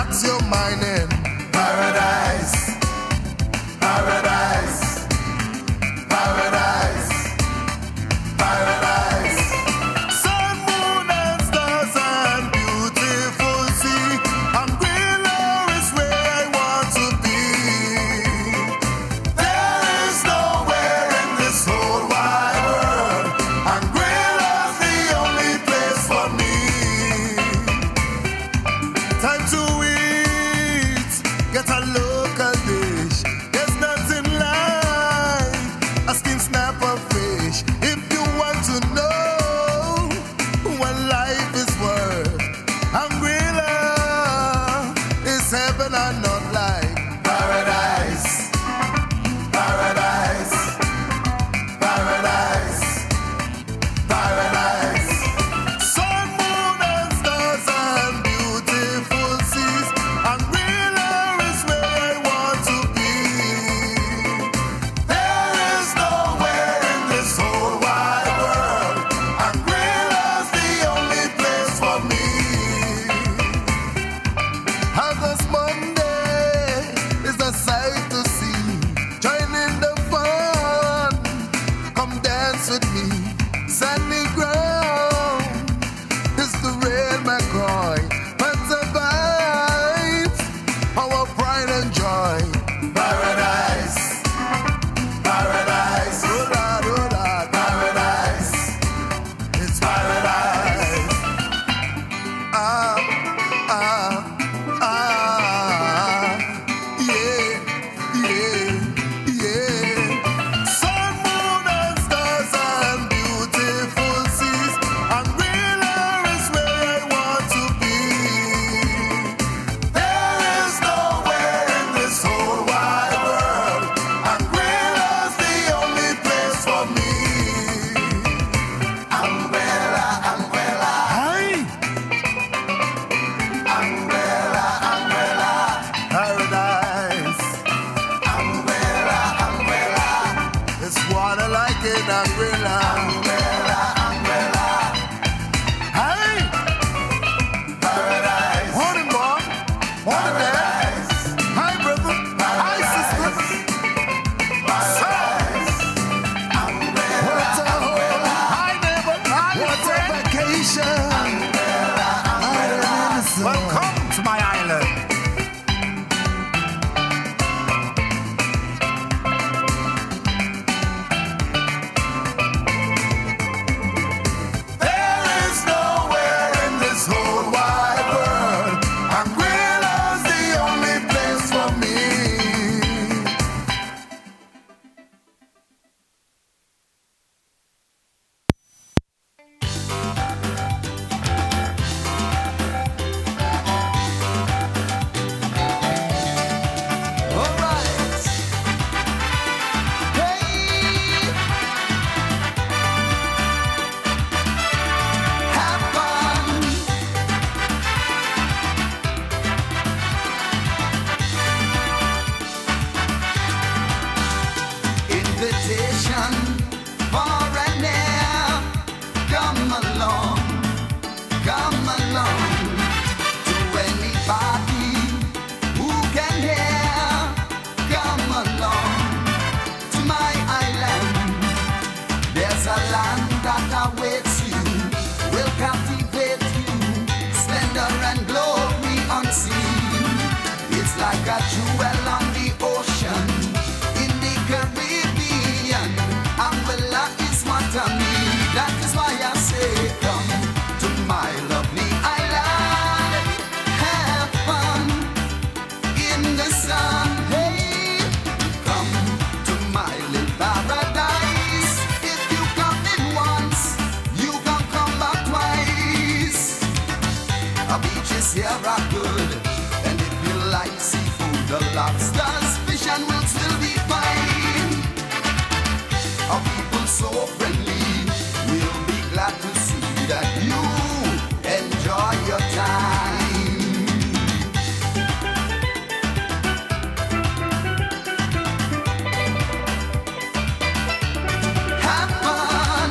relax your mind in paradise, paradise, paradise, paradise. Sun, moon and stars and beautiful sea. Anguilla is where I want to be. There is nowhere in this whole wide world. Anguilla's the only place for me. Time to eat, get a local dish. There's nothing like a skin snapper fish. If you want to know what life is worth, Anguilla is heaven and not like paradise, paradise, paradise, paradise. Sun, moon and stars and beautiful seas. Anguilla is where I want to be. There is nowhere in this whole wide world. Anguilla's the only place for me. August Monday is a sight to see. Join in the fun, come dance with me. Sandy ground is the real McCoy. But the vibes, our pride and joy. Paradise, paradise, oh Lord, paradise. It's paradise. Ah, ah, ah, yeah, yeah, yeah. Sun, moon and stars and beautiful seas. Anguilla is where I want to be. There is nowhere in this whole wide world. Anguilla's the only place for me. Anguilla, Anguilla, hi. Anguilla, Anguilla, paradise. Anguilla, Anguilla, it's water like in Anguilla. Anguilla, Anguilla, hi. Paradise. Morning, Bob. Morning, Dad. Hi, brother. Hi, sister. Paradise. Anguilla, Anguilla. Hi, neighbor. Hi, what's a vacation? Anguilla, Anguilla. Welcome to my island. There is nowhere in this whole wide world. Anguilla's the only place for me. All right. Hey. Have fun. Invitation for an air. Come along to anybody who can hear. Come along to my island. There's a land that awaits you, will captivate you, splendor and glory unseen. It's like a jewel on the ocean in the Caribbean. Anguilla is what I mean. That is why I say come to my lovely island. Have fun in the sun. Hey, come to my little paradise. If you come in once, you can come back twice. Our beaches here are good, and if you like seafood, the lobsters, fish and will still be fine. Our people so friendly, we'll be glad to see that you enjoy your time. Have fun.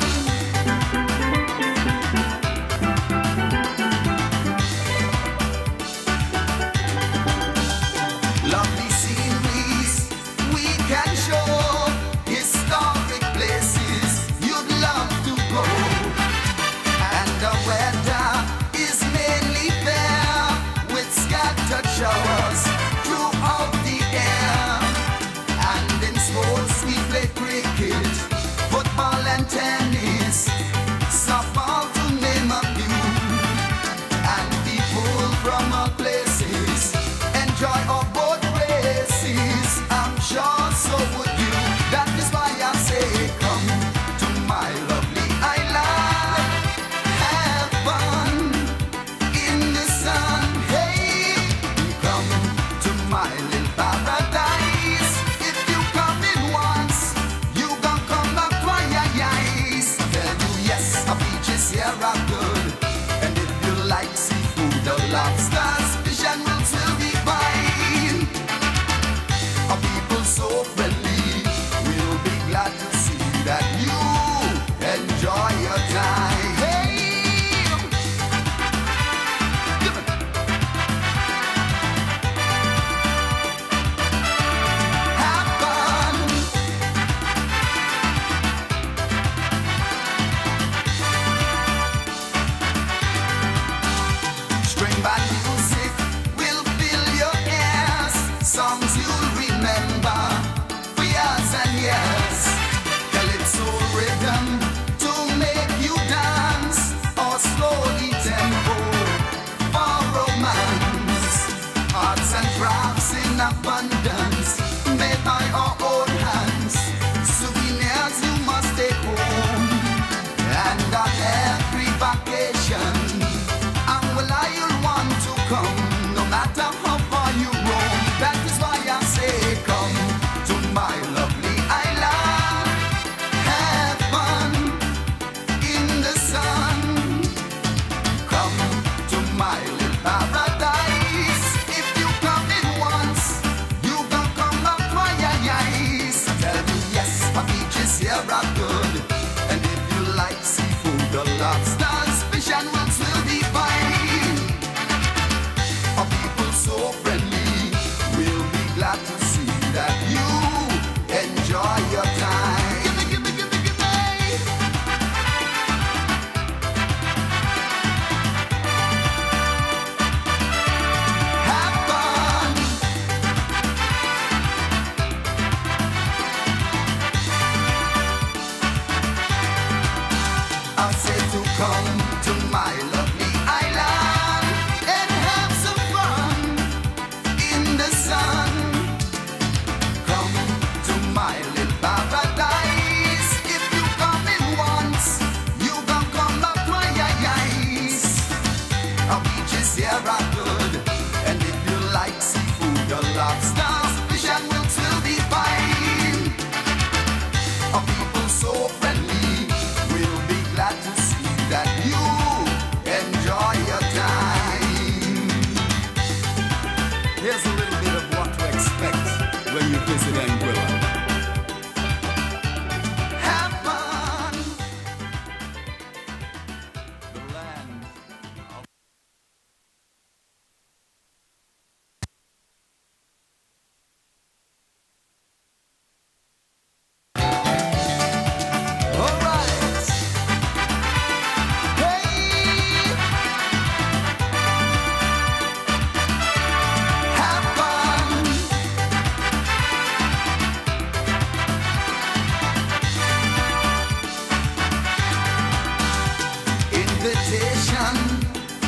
nation,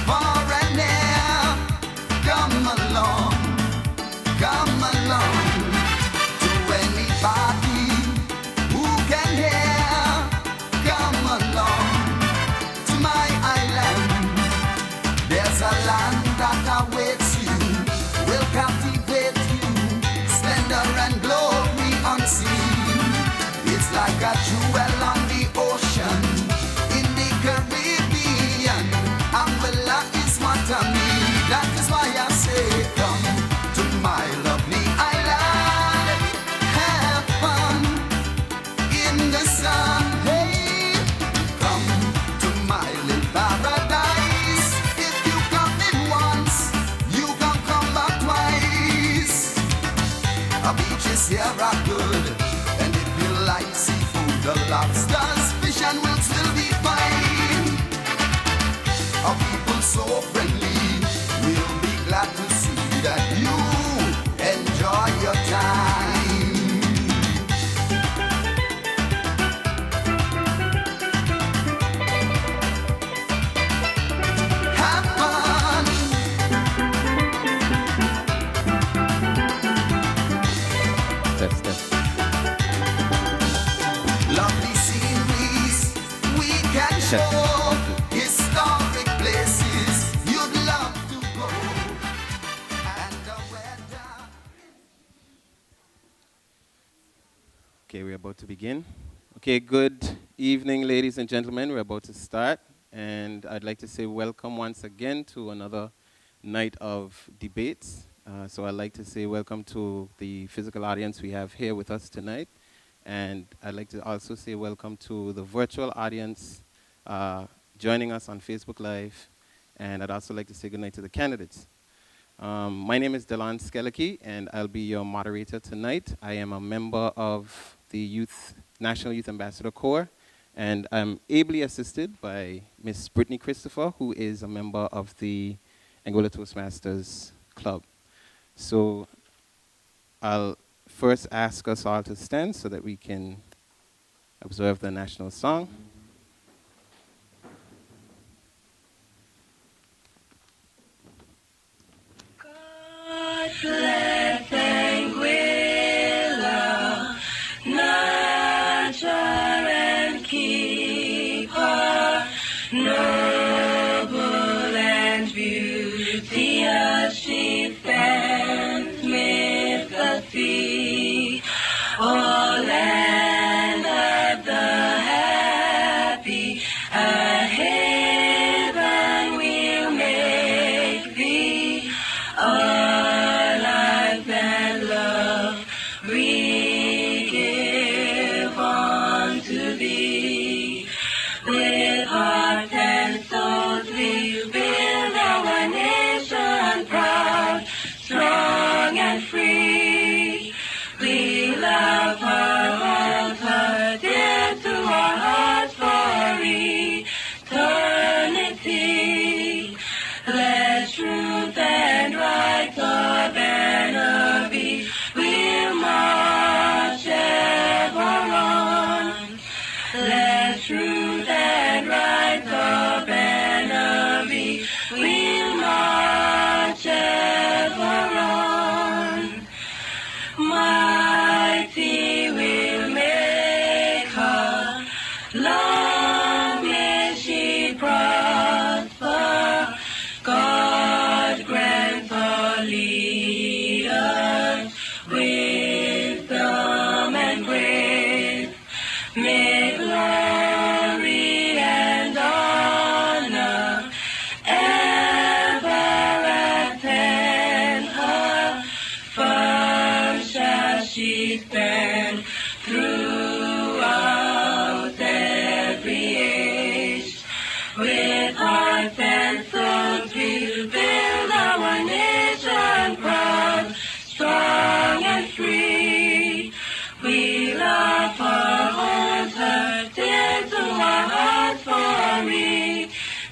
far and near. Come along to anybody who can hear. Come along to my island. There's a land that awaits you, will captivate you, splendor and glory unseen. It's like a jewel on the ocean, in the Caribbean. Anguilla is what I need. That is why I say, come to my lovely island. Have fun in the sun. Hey, come to my little paradise. If you come in once, you can come back twice. Our beaches here are good, and if you like seafood, the lobsters, fish and will still be fine. Our people so friendly, we'll be glad to see that you enjoy your time. Have fun. That's Lovely sceneries we can show. Historic places you'd love to go. And the weather. Okay, we're about to begin. Okay, good evening, ladies and gentlemen. We're about to start, and I'd like to say welcome once again to another night of debates. So I'd like to say welcome to the physical audience we have here with us tonight, and I'd like to also say welcome to the virtual audience joining us on Facebook Live, and I'd also like to say good night to the candidates. My name is Delon Skeleke, and I'll be your moderator tonight. I am a member of the National Youth Ambassador Corps, and I'm ably assisted by Miss Brittany Christopher, who is a member of the Anguilla Toastmasters Club. So I'll first ask us all to stand so that we can observe the national song. God bless Anguilla, nurture and keep her noble and beauteous. She stands with the sea, all land of the happy. A haven will make thee. Our life and love we give unto thee. With heart and souls we build our nation proud, strong and free. We love her, hold her dear to our hearts for eternity. Let truth and right the banner be. We'll march ever on. Let truth and right the banner be. We'll march ever on. Mighty will make her. Long may she prosper. God grant the leaders wisdom and grace. May glory and honor ever attend her. Firm shall she stand throughout every age. With hearts and souls we'll build our nation proud, strong and free. We love her, hold her dear to our hearts for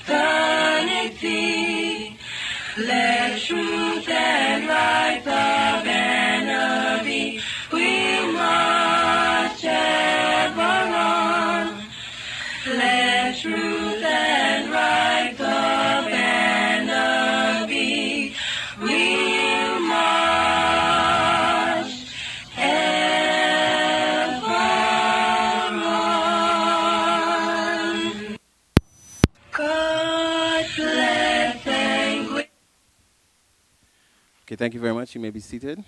eternity. Let truth and right the banner be. We'll march ever on. Let truth and right the Okay, thank you very much. You may be seated.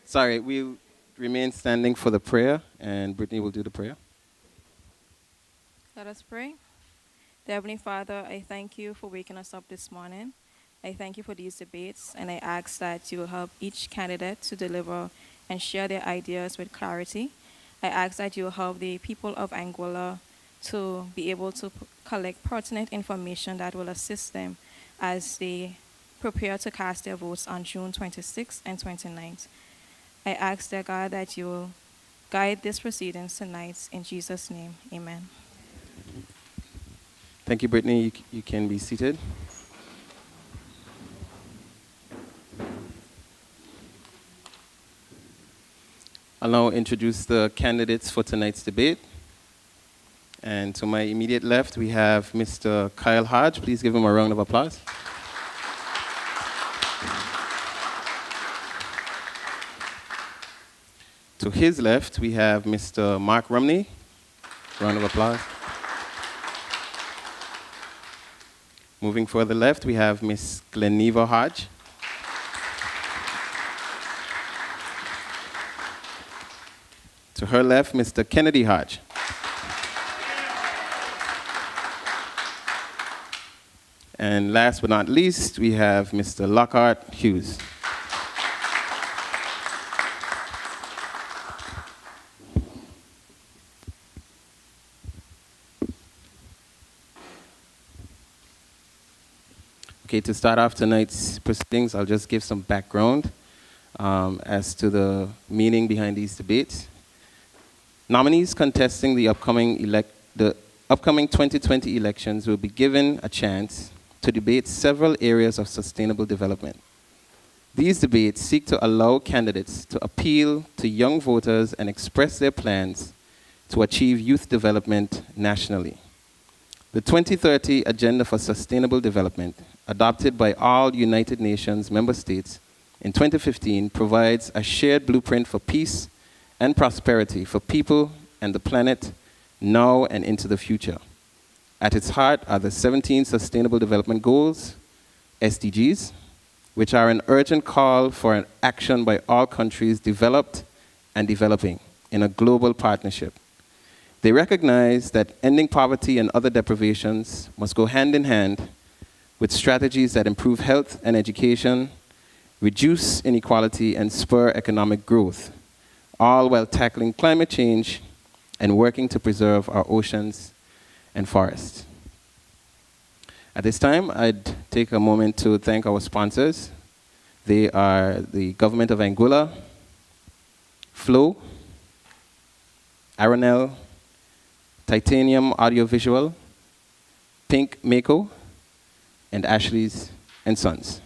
Sorry, we'll remain standing for the prayer, and Brittany will do the prayer. Let us pray. Dear Heavenly Father, I thank you for waking us up this morning. I thank you for these debates, and I ask that you will help each candidate to deliver and share their ideas with clarity. I ask that you will help the people of Anguilla to be able to collect pertinent information that will assist them as they prepare to cast their votes on June 26th and 29th. I ask, dear God, that you will guide these proceedings tonight. In Jesus' name, amen. Thank you, Brittany. You can be seated. I'll now introduce the candidates for tonight's debate. And to my immediate left, we have Mr. Kyle Hodge. Please give him a round of applause. To his left, we have Mr. Mark Romney. Round of applause. Moving further left, we have Miss Glenneva Hodge. To her left, Mr. Kennedy Hodge. And last but not least, we have Mr. Lockhart Hughes. Okay, to start off tonight's proceedings, I'll just give some background as to the meaning behind these debates. Nominees contesting the upcoming 2020 elections will be given a chance to debate several areas of sustainable development. These debates seek to allow candidates to appeal to young voters and express their plans to achieve youth development nationally. The 2030 Agenda for Sustainable Development, adopted by all United Nations member states in 2015, provides a shared blueprint for peace and prosperity for people and the planet now and into the future. At its heart are the 17 Sustainable Development Goals, SDGs, which are an urgent call for an action by all countries developed and developing in a global partnership. They recognize that ending poverty and other deprivations must go hand in hand with strategies that improve health and education, reduce inequality, and spur economic growth, all while tackling climate change and working to preserve our oceans and forests. At this time, I'd take a moment to thank our sponsors. They are the Government of Anguilla, Flow, Aronel, Titanium Audiovisual, Pink Mako, and Ashley's and Sons.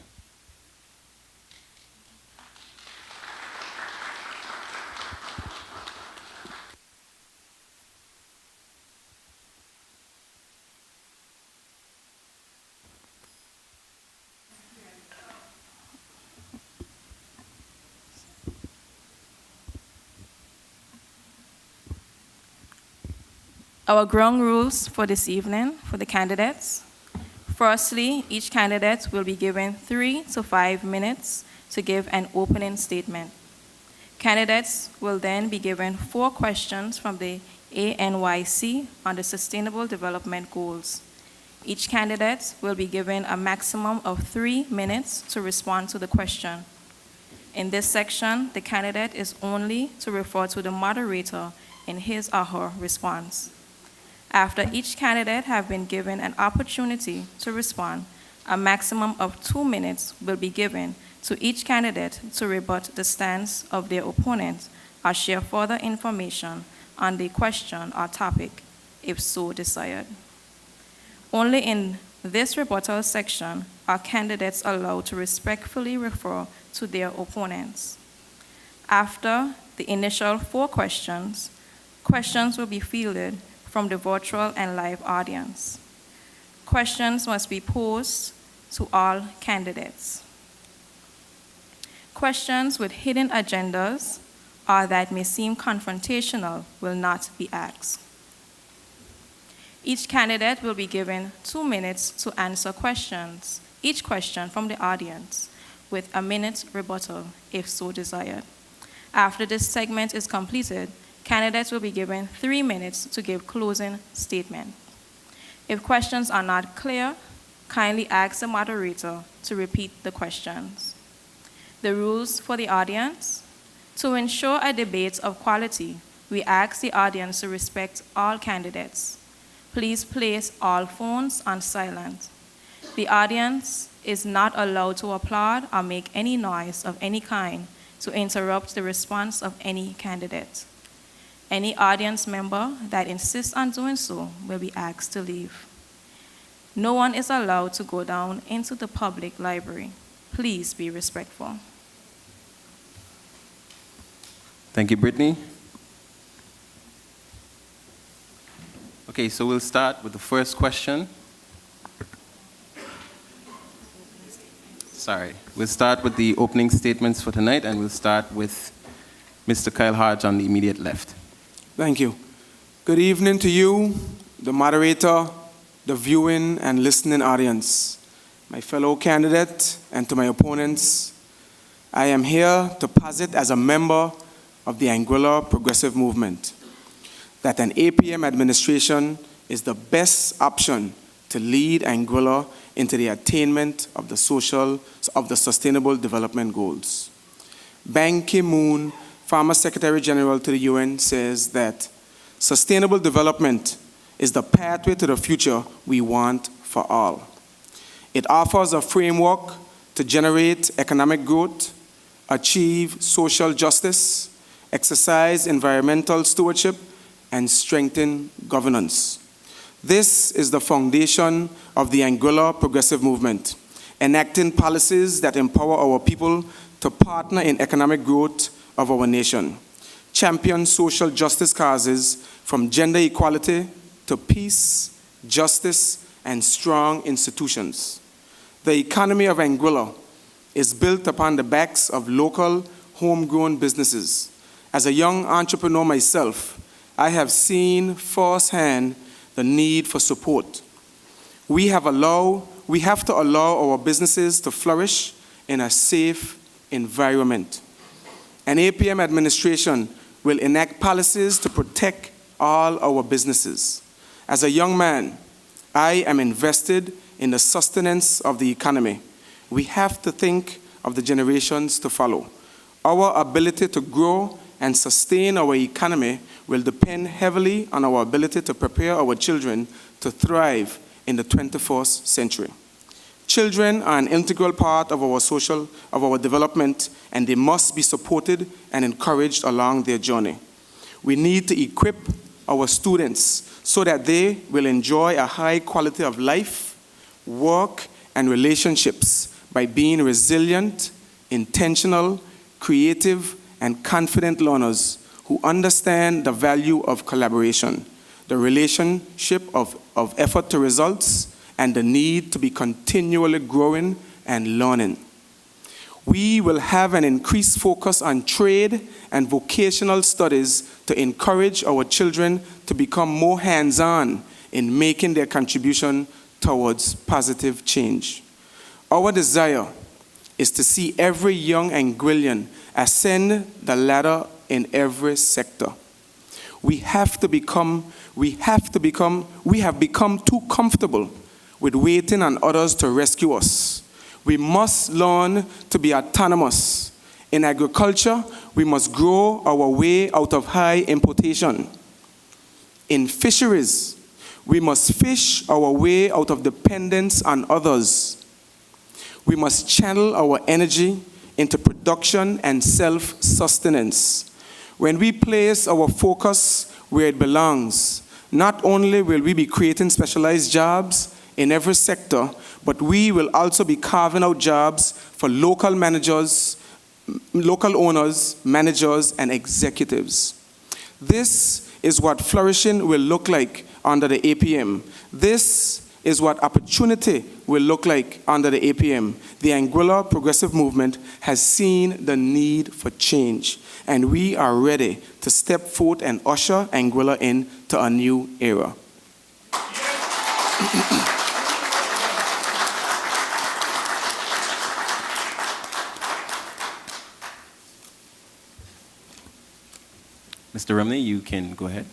Our ground rules for this evening for the candidates. Firstly, each candidate will be given 3 to 5 minutes to give an opening statement. Candidates will then be given 4 questions from the ANYC on the Sustainable Development Goals. Each candidate will be given a maximum of 3 minutes to respond to the question. In this section, the candidate is only to refer to the moderator in his or her response. After each candidate has been given an opportunity to respond, a maximum of 2 minutes will be given to each candidate to rebut the stance of their opponent or share further information on the question or topic, if so desired. Only in this rebuttal section are candidates allowed to respectfully refer to their opponents. After the initial 4 questions, questions will be fielded from the virtual and live audience. Questions must be posed to all candidates. Questions with hidden agendas or that may seem confrontational will not be asked. Each candidate will be given 2 minutes to answer questions. Each question from the audience with a minute rebuttal, if so desired. After this segment is completed, candidates will be given 3 minutes to give closing statement. If questions are not clear, kindly ask the moderator to repeat the questions. The rules for the audience. To ensure a debate of quality, we ask the audience to respect all candidates. Please place all phones on silent. The audience is not allowed to applaud or make any noise of any kind to interrupt the response of any candidate. Any audience member that insists on doing so will be asked to leave. No one is allowed to go down into the public library. Please be respectful. Thank you, Brittany. Okay, so we'll start with the first question. We'll start with the opening statements for tonight, and we'll start with Mr. Kyle Hodge on the immediate left. Thank you. Good evening to you, the moderator, the viewing and listening audience, my fellow candidate, and to my opponents. I am here to posit as a member of the Anguilla Progressive Movement that an APM administration is the best option to lead Anguilla into the attainment of the Sustainable Development Goals. Ban Ki-moon, former Secretary General to the UN, says that sustainable development is the pathway to the future we want for all. It offers a framework to generate economic growth, achieve social justice, exercise environmental stewardship, and strengthen governance. This is the foundation of the Anguilla Progressive Movement, enacting policies that empower our people to partner in economic growth of our nation, champion social justice causes from gender equality to peace, justice, and strong institutions. The economy of Anguilla is built upon the backs of local, homegrown businesses. As a young entrepreneur myself, I have seen firsthand the need for support. We have to allow our businesses to flourish in a safe environment. An APM administration will enact policies to protect all our businesses. As a young man, I am invested in the sustenance of the economy. We have to think of the generations to follow. Our ability to grow and sustain our economy will depend heavily on our ability to prepare our children to thrive in the 21st century. Children are an integral part of our development, and they must be supported and encouraged along their journey. We need to equip our students so that they will enjoy a high quality of life, work, and relationships by being resilient, intentional, creative, and confident learners who understand the value of collaboration, the relationship of effort to results, and the need to be continually growing and learning. We will have an increased focus on trade and vocational studies to encourage our children to become more hands-on in making their contribution towards positive change. Our desire is to see every young Anguillan ascend the ladder in every sector. We have become too comfortable with waiting on others to rescue us. We must learn to be autonomous. In agriculture, we must grow our way out of high importation. In fisheries, we must fish our way out of dependence on others. We must channel our energy into production and self-sustenance. When we place our focus where it belongs, not only will we be creating specialized jobs in every sector, but we will also be carving out jobs for local managers, local owners, managers, and executives. This is what flourishing will look like under the APM. This is what opportunity will look like under the APM. The Anguilla Progressive Movement has seen the need for change, and we are ready to step forth and usher Anguilla into a new era. Mr. Romney, you can go ahead.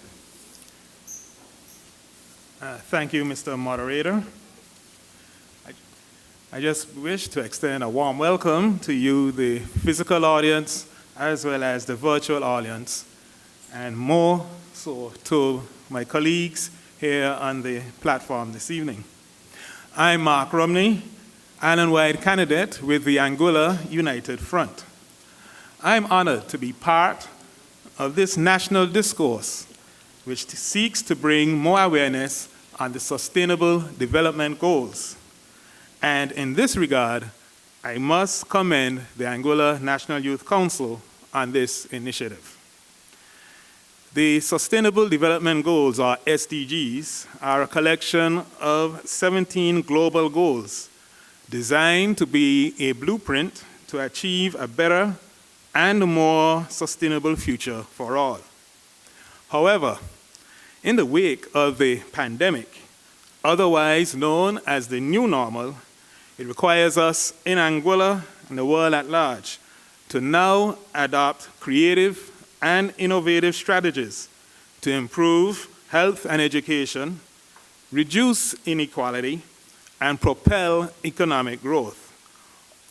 Thank you, Mr. Moderator. I just wish to extend a warm welcome to you, the physical audience, as well as the virtual audience, and more so to my colleagues here on the platform this evening. I'm Mark Romney, island-wide candidate with the Anguilla United Front. I'm honored to be part of this national discourse, which seeks to bring more awareness on the Sustainable Development Goals. And in this regard, I must commend the Anguilla National Youth Council on this initiative. The Sustainable Development Goals, or SDGs, are a collection of 17 global goals designed to be a blueprint to achieve a better and more sustainable future for all. However, in the wake of the pandemic, otherwise known as the new normal, it requires us in Anguilla and the world at large to now adopt creative and innovative strategies to improve health and education, reduce inequality, and propel economic growth,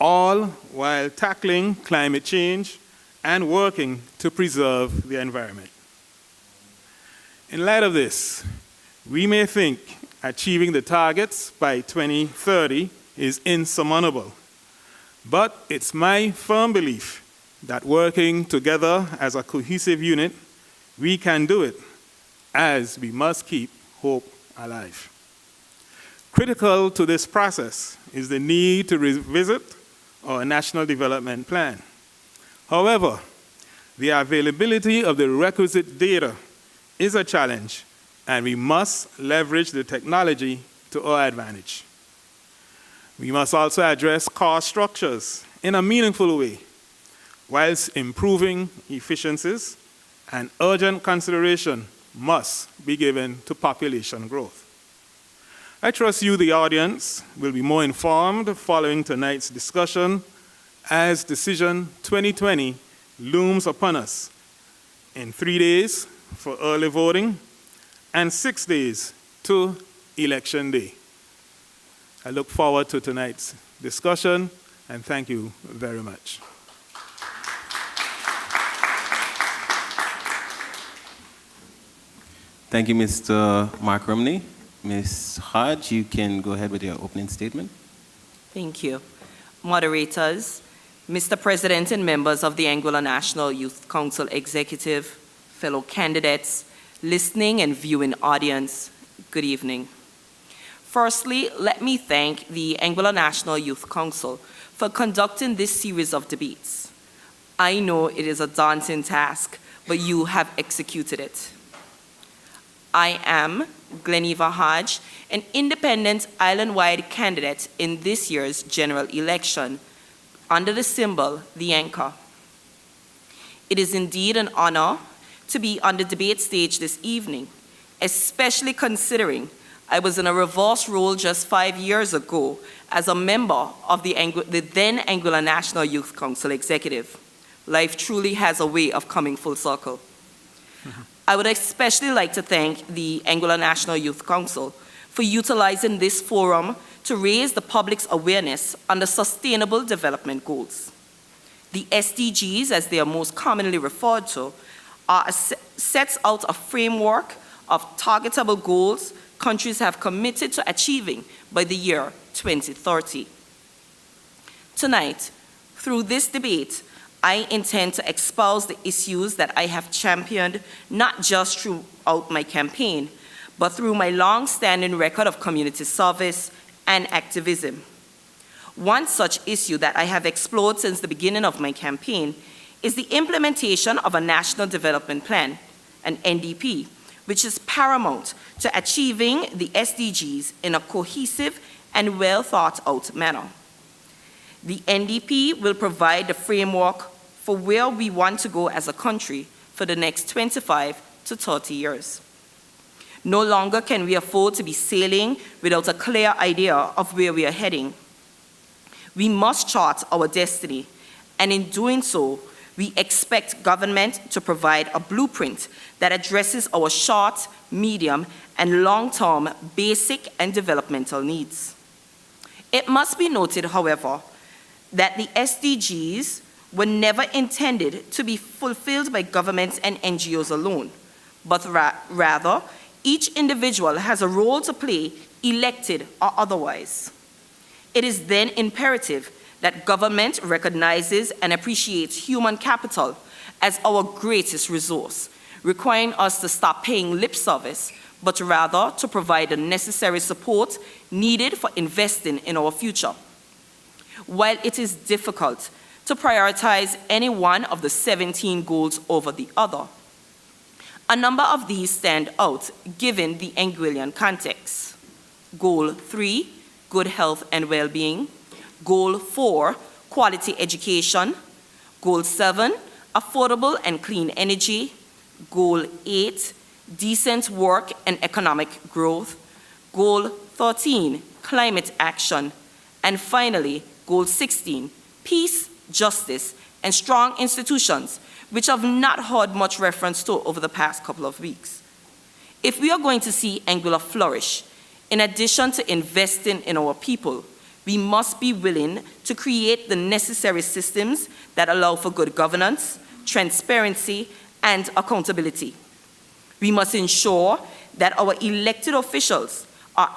all while tackling climate change and working to preserve the environment. In light of this, we may think achieving the targets by 2030 is insurmountable, but it's my firm belief that working together as a cohesive unit, we can do it, as we must keep hope alive. Critical to this process is the need to revisit our National Development Plan. However, the availability of the requisite data is a challenge, and we must leverage the technology to our advantage. We must also address cost structures in a meaningful way, whilst improving efficiencies, and urgent consideration must be given to population growth. I trust you, the audience, will be more informed following tonight's discussion as Decision 2020 looms upon us in 3 days for early voting and 6 days to Election Day. I look forward to tonight's discussion, and thank you very much. Thank you, Mr. Mark Romney. Ms. Hodge, you can go ahead with your opening statement. Thank you. Moderators, Mr. President and members of the Anguilla National Youth Council Executive, fellow candidates, listening and viewing audience, good evening. Firstly, let me thank the Anguilla National Youth Council for conducting this series of debates. I know it is a daunting task, but you have executed it. I am Glenneva Hodge, an independent island-wide candidate in this year's general election under the symbol, the anchor. It is indeed an honor to be on the debate stage this evening, especially considering I was in a reverse role just 5 years ago as a member of the then Anguilla National Youth Council Executive. Life truly has a way of coming full circle. I would especially like to thank the Anguilla National Youth Council for utilizing this forum to raise the public's awareness on the Sustainable Development Goals. The SDGs, as they are most commonly referred to, sets out a framework of targetable goals countries have committed to achieving by the year 2030. Tonight, through this debate, I intend to espouse the issues that I have championed not just throughout my campaign, but through my long-standing record of community service and activism. One such issue that I have explored since the beginning of my campaign is the implementation of a National Development Plan, an NDP, which is paramount to achieving the SDGs in a cohesive and well-thought-out manner. The NDP will provide the framework for where we want to go as a country for the next 25 to 30 years. No longer can we afford to be sailing without a clear idea of where we are heading. We must chart our destiny, and in doing so, We expect government to provide a blueprint that addresses our short, medium, and long-term basic and developmental needs. It must be noted, however, that the SDGs were never intended to be fulfilled by governments and NGOs alone, but rather, each individual has a role to play, elected or otherwise. It is then imperative that government recognizes and appreciates human capital as our greatest resource, requiring us to stop paying lip service, but rather to provide the necessary support needed for investing in our future. While it is difficult to prioritize any one of the 17 goals over the other, a number of these stand out given the Anguillan context. Goal 3, good health and well-being. Goal 4, quality education. Goal 7, affordable and clean energy. Goal 8, decent work and economic growth. Goal 13, climate action. And finally, Goal 16, peace, justice, and strong institutions, which I've not heard much reference to over the past couple of weeks. If we are going to see Anguilla flourish, in addition to investing in our people, we must be willing to create the necessary systems that allow for good governance, transparency, and accountability. We must ensure that our elected officials are